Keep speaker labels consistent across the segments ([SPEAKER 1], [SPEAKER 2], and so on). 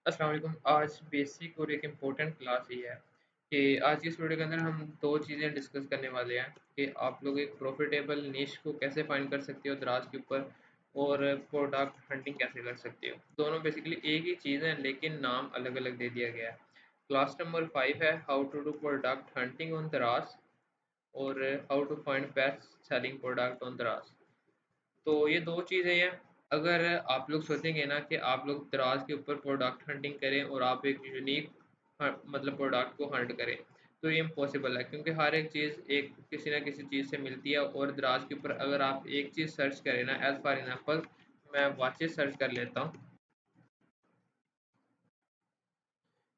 [SPEAKER 1] अस्सलाम वालेकुम। आज बेसिक और एक इम्पोर्टेंट क्लास ये है कि आज की इस वीडियो के अंदर हम 2 चीज़ें डिस्कस करने वाले हैं कि आप लोग एक प्रॉफिटेबल निश को कैसे फाइंड कर सकते हो दराज के ऊपर और प्रोडक्ट हंटिंग कैसे कर सकते हो। दोनों बेसिकली एक ही चीज़ है लेकिन नाम अलग-अलग दे दिया गया है। क्लास नंबर 5 है how to do product hunting on Daraz और how to find best selling product on Daraz. तो ये 2 चीज़ें हैं। अगर आप लोग सोचेंगे ना कि आप लोग दराज़ के ऊपर प्रोडक्ट हंटिंग करें और आप एक यूनिक मतलब प्रोडक्ट को हंट करें, तो ये इम्पॉसिबल है क्योंकि हर एक चीज़ एक किसी न किसी चीज़ से मिलती है और दराज़ के ऊपर अगर आप एक चीज़ सर्च करें ना एज़ फॉर एग्ज़ाम्पल मैं वॉचेस सर्च कर लेता हूँ।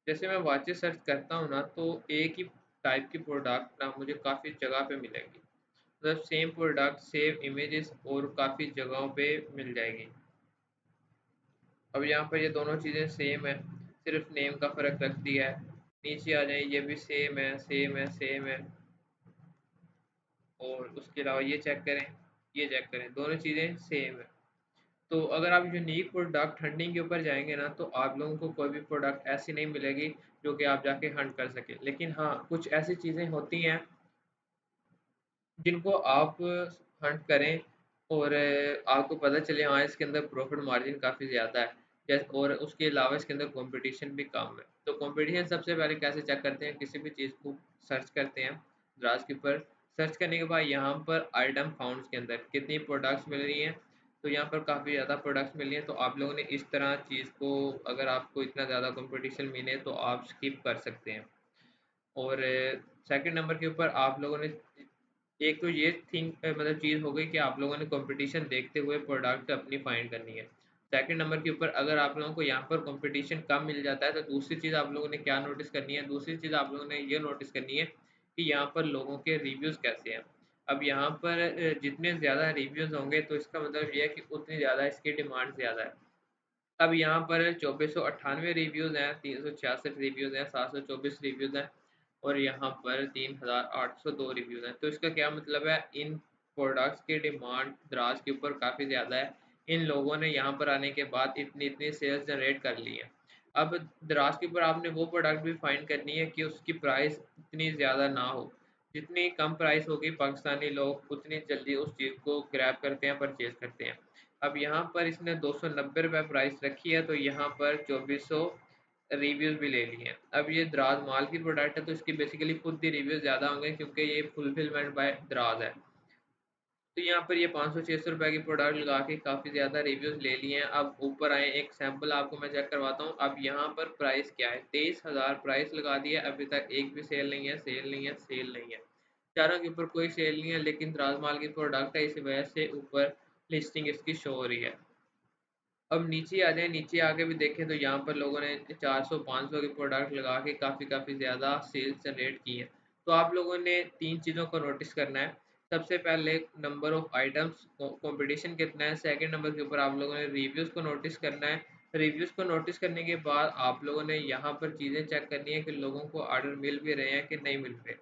[SPEAKER 1] जैसे मैं वॉचेस सर्च करता हूँ ना तो एक ही टाइप की प्रोडक्ट ना मुझे काफ़ी जगह पे मिलेगी। मतलब सेम प्रोडक्ट, सेम इमेजेस और काफ़ी जगहों पे मिल जाएगी। अब यहाँ पर ये दोनों चीज़ें सेम है, सिर्फ नेम का फ़र्क रख दिया है। नीचे आ जाए ये भी सेम है, सेम है, सेम है और उसके अलावा ये चेक करें, ये चेक करें, दोनों चीज़ें सेम है। तो अगर आप यूनिक प्रोडक्ट हंटिंग के ऊपर जाएँगे ना, तो आप लोगों को कोई भी प्रोडक्ट ऐसी नहीं मिलेगी जो कि आप जाके हंट कर सकें। लेकिन हाँ, कुछ ऐसी चीज़ें होती हैं जिनको आप हंट करें और आपको पता चले हाँ, इसके अंदर प्रॉफ़िट मार्जिन काफ़ी ज़्यादा है और उसके अलावा इसके अंदर कॉम्पिटिशन भी कम है। तो कॉम्पिटिशन सबसे पहले कैसे चेक करते हैं, किसी भी चीज़ को सर्च करते हैं ब्राउज़ के ऊपर, सर्च करने के बाद यहाँ पर आइटम फाउंड्स के अंदर कितनी प्रोडक्ट्स मिल रही हैं, तो यहाँ पर काफ़ी ज़्यादा प्रोडक्ट्स मिल रही हैं, तो आप लोगों ने इस तरह चीज़ को अगर आपको इतना ज़्यादा कॉम्पिटिशन मिले तो आप स्किप कर सकते हैं। और सेकंड नंबर के ऊपर आप लोगों ने एक तो ये मतलब चीज़ हो गई कि आप लोगों ने कॉम्पिटिशन देखते हुए प्रोडक्ट अपनी फाइंड करनी है। सेकंड नंबर के ऊपर अगर आप लोगों को यहाँ पर कॉम्पिटिशन कम मिल जाता है तो दूसरी चीज़ आप लोगों ने क्या नोटिस करनी है, दूसरी चीज़ आप लोगों ने ये नोटिस करनी है कि यहाँ पर लोगों के रिव्यूज़ कैसे हैं। अब यहाँ पर जितने ज़्यादा रिव्यूज़ होंगे तो इसका मतलब ये है कि उतनी ज़्यादा इसकी डिमांड ज़्यादा है। अब यहाँ पर 2498 रिव्यूज़ हैं, 366 रिव्यूज़ हैं, 724 रिव्यूज़ हैं और यहाँ पर 3802 रिव्यूज़ हैं। तो इसका क्या मतलब है, इन प्रोडक्ट्स की डिमांड दराज के ऊपर काफ़ी ज़्यादा है। इन लोगों ने यहाँ पर आने के बाद इतनी-इतनी सेल्स जनरेट कर ली है। अब दराज के ऊपर आपने वो प्रोडक्ट भी फाइंड करनी है कि उसकी प्राइस इतनी ज़्यादा ना हो। जितनी कम प्राइस होगी पाकिस्तानी लोग उतनी जल्दी उस चीज़ को ग्रैब करते हैं, परचेज़ करते हैं। अब यहाँ पर इसने ₹290 प्राइस रखी है तो यहाँ पर 2400 रिव्यूज़ भी ले लिए हैं। अब ये दराज माल की प्रोडक्ट है तो इसकी बेसिकली खुद ही रिव्यूज़ ज़्यादा होंगे क्योंकि ये फुलफिलमेंट बाय दराज है। तो यहाँ पर ये 500-600 की प्रोडक्ट लगा के काफ़ी ज़्यादा रिव्यूज़ ले लिए हैं। अब ऊपर आएँ, एक सैंपल आपको मैं चेक करवाता हूँ। अब यहाँ पर प्राइस क्या है, 23,000 प्राइस लगा दिया है, अभी तक एक भी सेल नहीं है, सेल नहीं है, सेल नहीं है। चारों के ऊपर कोई सेल नहीं है लेकिन दराज माल की प्रोडक्ट है, इस वजह से ऊपर लिस्टिंग इसकी शो हो रही है। अब नीचे आ जाएँ, नीचे आके भी देखें तो यहाँ पर लोगों ने 400-500 के प्रोडक्ट लगा के काफ़ी ज़्यादा सेल्स जनरेट की हैं। तो आप लोगों ने 3 चीज़ों को नोटिस करना है। सबसे पहले नंबर ऑफ आइटम्स कॉम्पिटिशन कितना है, सेकंड नंबर के ऊपर आप लोगों ने रिव्यूज़ को नोटिस करना है। रिव्यूज़ को नोटिस करने के बाद आप लोगों ने यहाँ पर चीज़ें चेक करनी है कि लोगों को ऑर्डर मिल भी रहे हैं कि नहीं मिल रहे।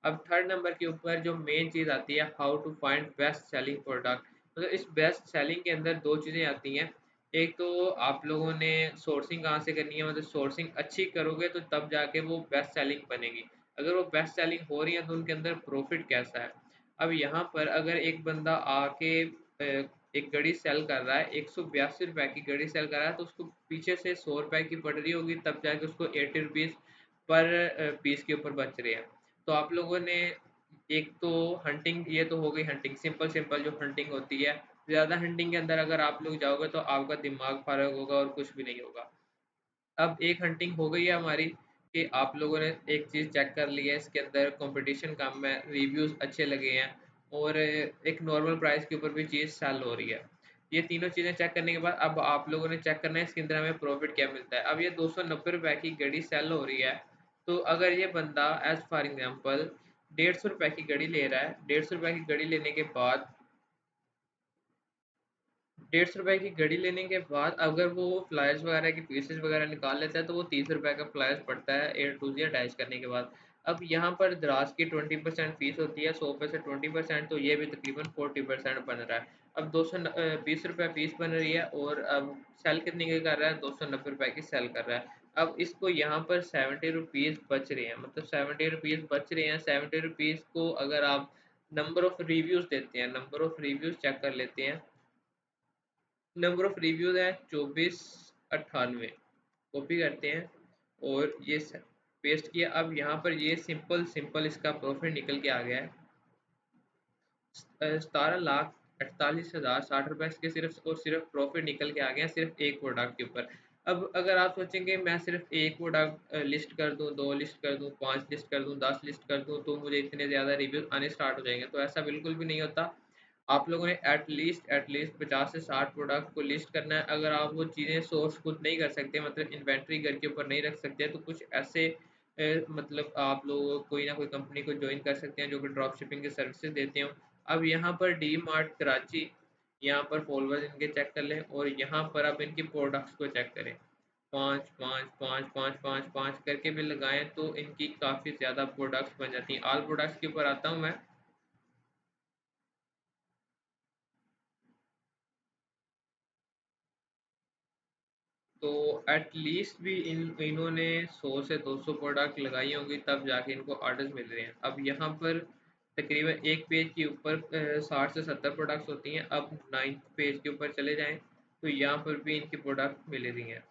[SPEAKER 1] अब थर्ड नंबर के ऊपर जो मेन चीज़ आती है, how to find best selling product. मतलब इस बेस्ट सेलिंग के अंदर 2 चीज़ें आती हैं। एक तो आप लोगों ने सोर्सिंग कहाँ से करनी है, मतलब सोर्सिंग अच्छी करोगे तो तब जाके वो बेस्ट सेलिंग बनेगी। अगर वो बेस्ट सेलिंग हो रही है तो उनके अंदर प्रॉफ़िट कैसा है। अब यहाँ पर अगर एक बंदा आके एक घड़ी सेल कर रहा है, ₹182 की घड़ी सेल कर रहा है तो उसको पीछे से ₹100 की पड़ रही होगी तब जाके उसको ₹80 पर पीस के ऊपर बच रहे हैं। तो आप लोगों ने एक तो हंटिंग, ये तो हो गई हंटिंग, सिंपल जो हंटिंग होती है। ज़्यादा हंटिंग के अंदर अगर आप लोग जाओगे तो आपका दिमाग फ़ारग होगा और कुछ भी नहीं होगा। अब एक हंटिंग हो गई है हमारी कि आप लोगों ने एक चीज़ चेक कर ली है, इसके अंदर कॉम्पिटिशन कम है, रिव्यूज़ अच्छे लगे हैं और एक नॉर्मल प्राइस के ऊपर भी चीज़ सेल हो रही है। ये तीनों चीज़ें चेक करने के बाद अब आप लोगों ने चेक करना है इसके अंदर हमें प्रॉफ़िट क्या मिलता है। अब ये ₹290 की घड़ी सेल हो रही है, तो अगर ये बंदा एज़ फॉर एग्ज़ाम्पल ₹150 की घड़ी ले रहा है, ₹150 की घड़ी लेने के बाद ₹150 की घड़ी लेने के बाद अगर वो फ्लायर्स वगैरह की पीसेस वगैरह निकाल लेता है तो वो ₹30 का फ्लायर्स पड़ता है ए टू ज़ेड अटैच करने के बाद। अब यहाँ पर द्रास की 20% फीस होती है, 100 पे से 20%, तो ये भी तकरीबन 40% बन रहा है। अब 220 रुपये फीस बन रही है और अब सेल कितने की कर रहा है, 290 रुपये की सेल कर रहा है। अब इसको यहाँ पर 70 रुपीज़ बच रहे हैं, मतलब 70 रुपीज़ बच रहे हैं। 70 रुपीज़ को अगर आप नंबर ऑफ रिव्यूज़ देते हैं, नंबर ऑफ रिव्यूज़ चेक कर लेते हैं। नंबर ऑफ रिव्यूज़ है 2498, कॉपी करते हैं और ये पेस्ट किया। अब यहाँ पर ये सिंपल सिंपल इसका प्रॉफिट निकल के आ गया है 17,48,060 रुपये के सिर्फ और सिर्फ प्रॉफिट निकल के आ गया सिर्फ एक प्रोडक्ट के ऊपर। अब अगर आप सोचेंगे मैं सिर्फ एक प्रोडक्ट लिस्ट कर दूं, दो लिस्ट कर दूं, पांच लिस्ट कर दूं, 10 लिस्ट कर दूं तो मुझे इतने ज़्यादा रिव्यूज आने स्टार्ट हो जाएंगे, तो ऐसा बिल्कुल भी नहीं होता। आप लोगों ने एटलीस्ट 50 से 60 प्रोडक्ट को लिस्ट करना है। अगर आप वो चीज़ें सोर्स खुद नहीं कर सकते, मतलब इन्वेंट्री घर के ऊपर नहीं रख सकते, तो कुछ ऐसे मतलब आप लोग कोई ना कोई कंपनी को ज्वाइन कर सकते हैं जो कि ड्रॉप शिपिंग की सर्विसेज देते हो। अब यहाँ पर डी मार्ट कराची, यहाँ पर फॉलोअर्स इनके चेक कर लें और यहाँ पर आप इनके प्रोडक्ट्स को चेक करें। पाँच पाँच पाँच पाँच पाँच पाँच करके भी लगाएं तो इनकी काफ़ी ज़्यादा प्रोडक्ट्स बन जाती हैं। ऑल प्रोडक्ट्स के ऊपर आता हूँ मैं। तो एटलीस्ट भी इन्होंने 100 से 200 प्रोडक्ट लगाई होंगी तब जाके इनको ऑर्डर्स मिल रहे हैं। अब यहाँ पर तकरीबन एक पेज के ऊपर 60 से 70 प्रोडक्ट्स होती हैं। अब 9th पेज के ऊपर चले जाएं तो यहाँ पर भी इनकी प्रोडक्ट मिल रही हैं।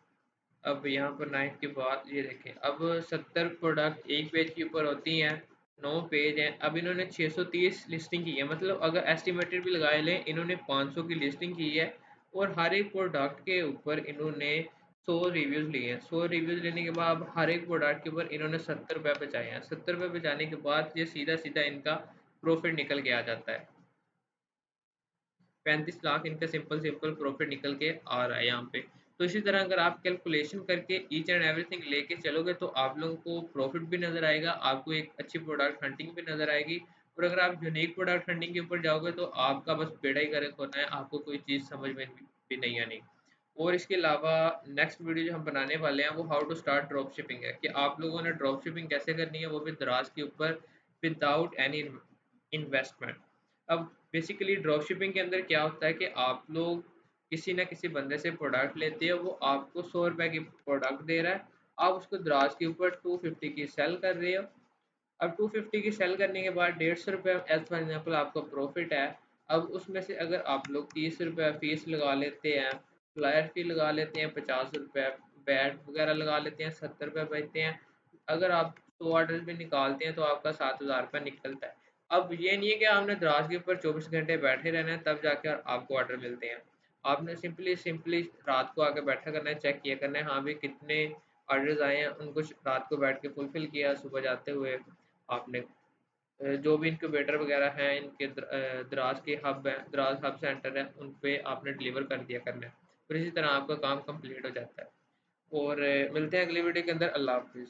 [SPEAKER 1] अब यहाँ पर 9th के बाद ये देखें, अब 70 प्रोडक्ट एक पेज के ऊपर होती हैं, 9 पेज हैं। अब इन्होंने 630 लिस्टिंग की है, मतलब अगर एस्टिमेटेड भी लगा लें इन्होंने 500 की लिस्टिंग की है और हर एक प्रोडक्ट के ऊपर इन्होंने 100 रिव्यूज़ लिए हैं। 100 रिव्यूज़ लेने के बाद हर एक प्रोडक्ट के ऊपर इन्होंने 70 रुपये बचाए हैं। 70 रुपये बचाने के बाद ये सीधा सीधा इनका प्रॉफिट निकल के आ जाता है। 35 लाख इनका सिंपल सिंपल प्रॉफिट निकल के आ रहा है यहाँ पे। तो इसी तरह अगर आप कैलकुलेशन करके ईच एंड एवरीथिंग लेके चलोगे तो आप लोगों को प्रॉफिट भी नज़र आएगा, आपको एक अच्छी प्रोडक्ट हंटिंग भी नज़र आएगी। और अगर आप यूनिक प्रोडक्ट हंटिंग के ऊपर जाओगे तो आपका बस बेड़ा ही गर्क होना है, आपको कोई चीज़ समझ में भी नहीं आनी। और इसके अलावा नेक्स्ट वीडियो जो हम बनाने वाले हैं वो how to start drop shipping है, कि आप लोगों ने ड्रॉप शिपिंग कैसे करनी है, वो भी दराज के ऊपर विदाउट एनी इन्वेस्टमेंट। अब बेसिकली ड्रॉप शिपिंग के अंदर क्या होता है कि आप लोग किसी ना किसी बंदे से प्रोडक्ट लेते हो, वो आपको 100 रुपये की प्रोडक्ट दे रहा है, आप उसको दराज के ऊपर 250 की सेल कर रहे हो। अब 250 की सेल करने के बाद 150 रुपये एज फॉर एग्जाम्पल आपका प्रॉफिट है। अब उसमें से अगर आप लोग 30 रुपये फीस लगा लेते हैं, फ्लायर फी लगा लेते हैं 50 रुपये, बैट वगैरह लगा लेते हैं 70 रुपये बचते हैं। अगर आप 100 ऑर्डर भी निकालते हैं तो आपका 7,000 रुपये निकलता है। अब ये नहीं है कि आपने दराज के ऊपर 24 घंटे बैठे रहना है तब जाकर आपको ऑर्डर मिलते हैं। आपने सिंपली सिंपली रात को आके बैठा करना है, चेक किया करना है हाँ भाई कितने ऑर्डर्स आए हैं, उनको रात को बैठ के फुलफिल किया, सुबह जाते हुए आपने जो भी इनक्यूबेटर वगैरह हैं इनके दराज के हब हैं, दराज हब सेंटर है, उन पे आपने डिलीवर कर दिया करना है। और इसी तरह आपका काम कंप्लीट हो जाता है। और मिलते हैं अगली वीडियो के अंदर। अल्लाह हाफिज़।